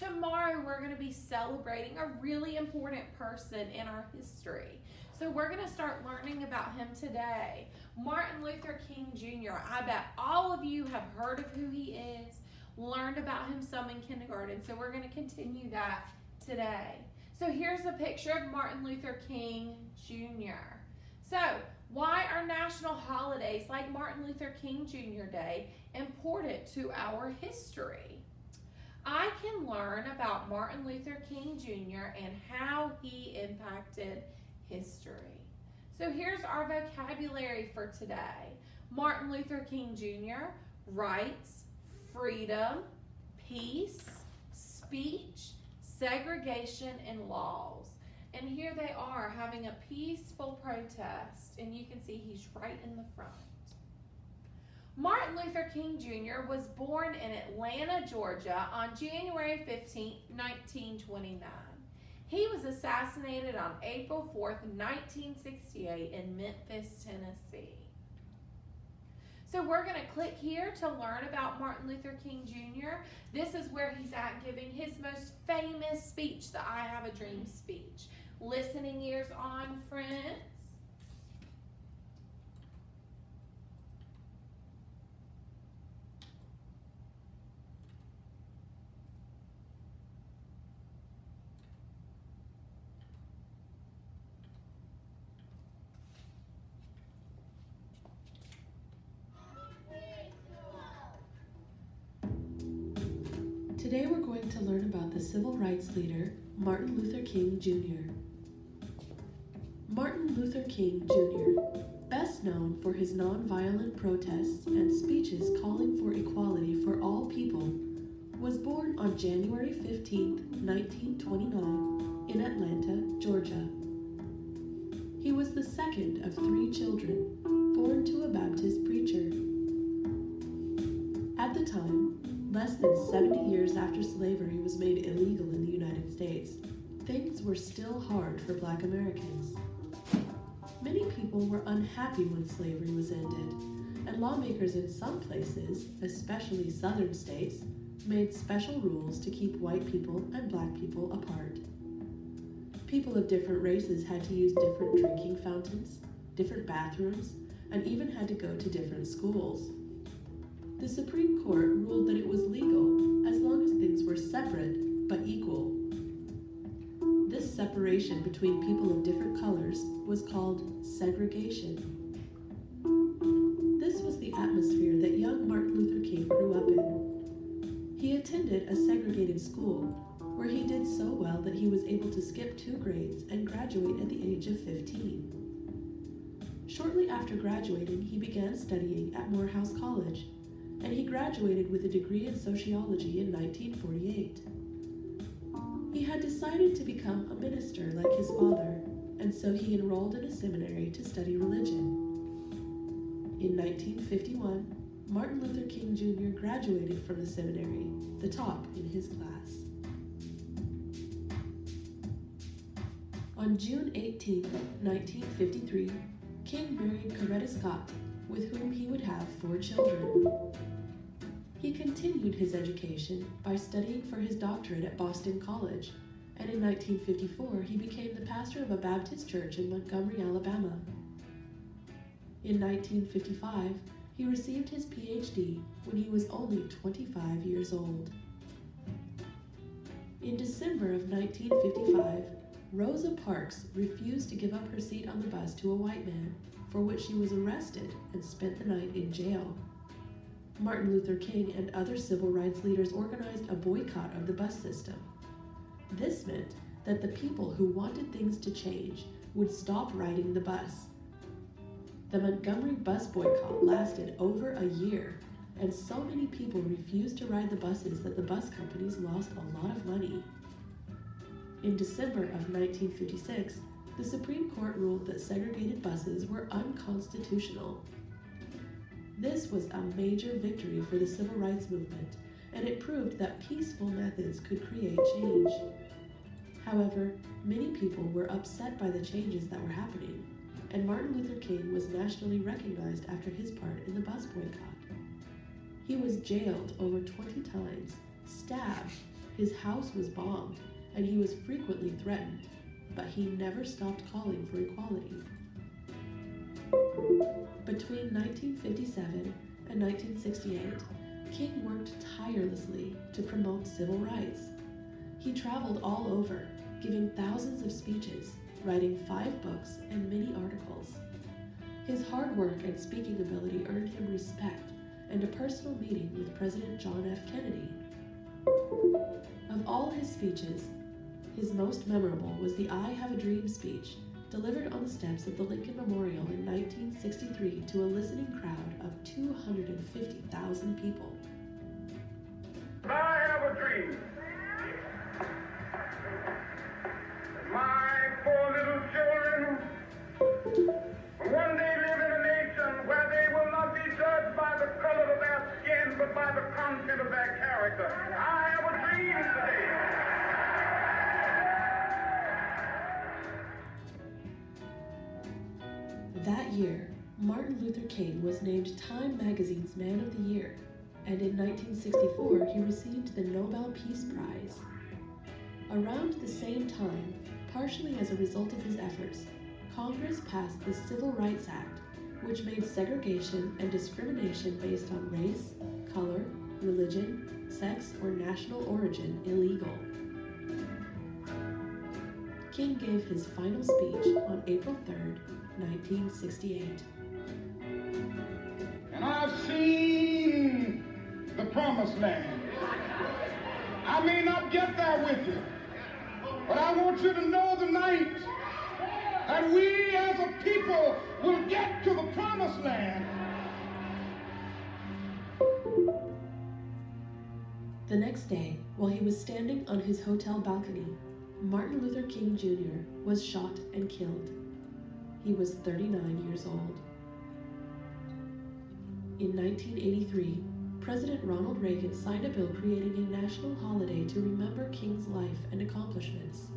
tomorrow we're going to be celebrating a really important person in our history. So we're going to start learning about him today. Martin Luther King Jr. I bet all of you have heard of who he is, learned about him some in kindergarten. So we're going to continue that today. So here's a picture of Martin Luther King Jr. So why are national holidays like Martin Luther King Jr. Day important to our history? I can learn about Martin Luther King Jr. and how he impacted history. So here's our vocabulary for today. Martin Luther King Jr. rights, freedom, peace, speech, segregation, and laws. And here they are having a peaceful protest, and you can see he's right in the front. Martin Luther King Jr. was born in Atlanta, Georgia on January 15, 1929. He was assassinated on April 4th, 1968 in Memphis, Tennessee. So we're going to click here to learn about Martin Luther King Jr. This is where he's at giving his most famous speech, the I Have a Dream speech. Listening ears on, friends. Today we're going to learn about the civil rights leader, Martin Luther King Jr. Martin Luther King Jr., best known for his nonviolent protests and speeches calling for equality for all people, was born on January 15, 1929 in Atlanta, Georgia. He was the second of 3 children, born to a Baptist preacher. At the time, less than 70 years after slavery was made illegal in the United States, things were still hard for Black Americans. Many people were unhappy when slavery was ended, and lawmakers in some places, especially southern states, made special rules to keep white people and Black people apart. People of different races had to use different drinking fountains, different bathrooms, and even had to go to different schools. The Supreme Court ruled that it was legal as long as things were separate but equal. This separation between people of different colors was called segregation. This was the atmosphere that young Martin Luther King grew up in. He attended a segregated school where he did so well that he was able to skip 2 grades and graduate at the age of 15. Shortly after graduating, he began studying at Morehouse College, and he graduated with a degree in sociology in 1948. He had decided to become a minister like his father, and so he enrolled in a seminary to study religion. In 1951, Martin Luther King Jr. graduated from the seminary, the top in his class. On June 18, 1953, King married Coretta Scott, with whom he would have 4 children. He continued his education by studying for his doctorate at Boston College, and in 1954 he became the pastor of a Baptist church in Montgomery, Alabama. In 1955, he received his PhD when he was only 25 years old. In December of 1955, Rosa Parks refused to give up her seat on the bus to a white man, for which she was arrested and spent the night in jail. Martin Luther King and other civil rights leaders organized a boycott of the bus system. This meant that the people who wanted things to change would stop riding the bus. The Montgomery bus boycott lasted over a year, and so many people refused to ride the buses that the bus companies lost a lot of money. In December of 1956, the Supreme Court ruled that segregated buses were unconstitutional. This was a major victory for the civil rights movement, and it proved that peaceful methods could create change. However, many people were upset by the changes that were happening, and Martin Luther King was nationally recognized after his part in the bus boycott. He was jailed over 20 times, stabbed, His house was bombed, and he was frequently threatened, but he never stopped calling for equality. Between 1957 and 1968, King worked tirelessly to promote civil rights. He traveled all over, giving thousands of speeches, writing 5 books and many articles. His hard work and speaking ability earned him respect and a personal meeting with President John F. Kennedy. Of all his speeches, his most memorable was the I Have a Dream speech, delivered on the steps of the Lincoln Memorial in 1963 to a listening crowd of 250,000 people. I have a dream. My 4 little children one day live in a nation where they will not be judged by the color of their skin, but by the content of their character. I have a dream today. That year, Martin Luther King was named Time Magazine's Man of the Year, and in 1964 he received the Nobel Peace Prize. Around the same time, partially as a result of his efforts, Congress passed the Civil Rights Act, which made segregation and discrimination based on race, color, religion, sex, or national origin illegal. King gave his final speech on April 3rd, 1968. And I've seen the promised land. I may not get there with you, but I want you to know tonight that we as a people will get to the promised land. The next day, while he was standing on his hotel balcony, Martin Luther King Jr. was shot and killed. He was 39 years old. In 1983, President Ronald Reagan signed a bill creating a national holiday to remember King's life and accomplishments.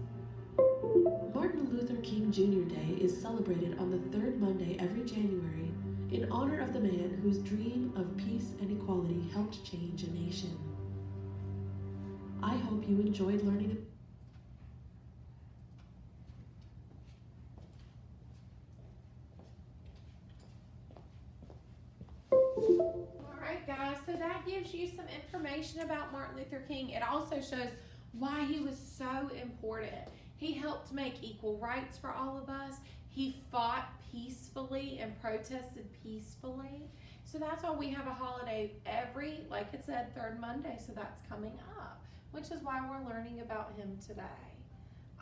Martin Luther King Jr. Day is celebrated on the 3rd Monday every January in honor of the man whose dream of peace and equality helped change a nation. I hope you enjoyed learning. Alright guys, so that gives you some information about Martin Luther King. It also shows why he was so important. He helped make equal rights for all of us. He fought peacefully and protested peacefully. So that's why we have a holiday every, like it said, 3rd Monday. So that's coming up, which is why we're learning about him today.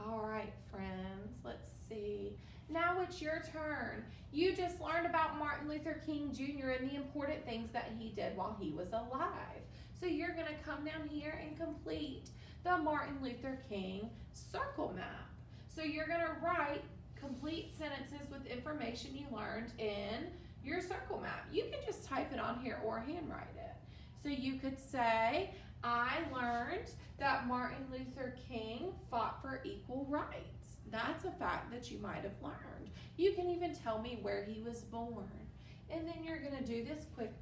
All right, friends, let's see. Now it's your turn. You just learned about Martin Luther King Jr. and the important things that he did while he was alive. So you're going to come down here and complete the Martin Luther King circle map. So you're going to write complete sentences with information you learned in your circle map. You can just type it on here or handwrite it. So you could say, I learned that Martin Luther King fought for equal rights. That's a fact that you might have learned. You can even tell me where he was born. And then you're going to do this quick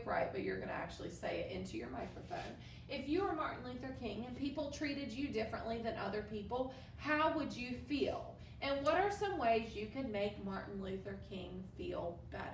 write, but you're going to actually say it into your microphone. If you were Martin Luther King and people treated you differently than other people, how would you feel? And what are some ways you could make Martin Luther King feel better?